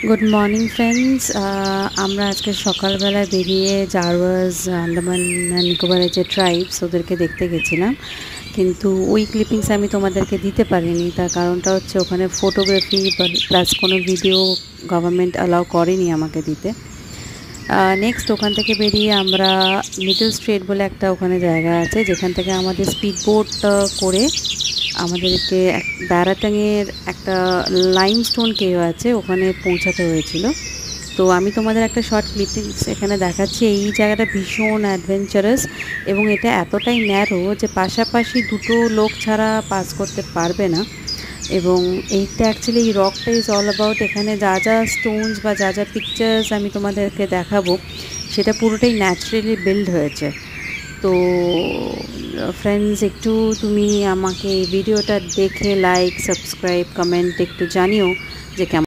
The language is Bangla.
Good morning friends. আমরা আজকে সকালবেলা বেরিয়ে জারওয়াজ আন্দামান নিকোবরের যে ট্রাইবস ওদেরকে দেখতে গেছিলাম, কিন্তু ওই ক্লিপিংস আমি তোমাদেরকে দিতে পারিনি। তার কারণটা হচ্ছে ওখানে ফটোগ্রাফি প্লাস কোনো ভিডিও গভর্নমেন্ট অ্যালাউ করেনি আমাকে দিতে। নেক্সট ওখান থেকে বেরিয়ে আমরা মিডল স্ট্রেট বলে একটা ওখানে জায়গা আছে, যেখান থেকে আমাদের স্পিড বোট করে আমাদেরকে ব্যারাটাংয়ের একটা লাইমস্টোন কেভ আছে, ওখানে পৌঁছাতে হয়েছিল। তো আমি তোমাদের একটা শর্ট ক্লিপিংস এখানে দেখাচ্ছি। এই জায়গাটা ভীষণ অ্যাডভেঞ্চারাস এবং এটা এতটাই ন্যারো যে পাশাপাশি দুটো লোক ছাড়া পাস করতে পারবে না। এবং এইটা অ্যাকচুয়ালি এই রকটা ইজ অল অ্যাবাউট, এখানে যা যা স্টোনস বা যা যা পিকচার্স আমি তোমাদেরকে দেখাবো সেটা পুরোটাই ন্যাচারালি বিল্ড হয়েছে। তো ফ্রেন্ডস, একটু তুমি আমাকে এই ভিডিওটা দেখে লাইক, সাবস্ক্রাইব, কমেন্ট একটু জানিও যে কেমন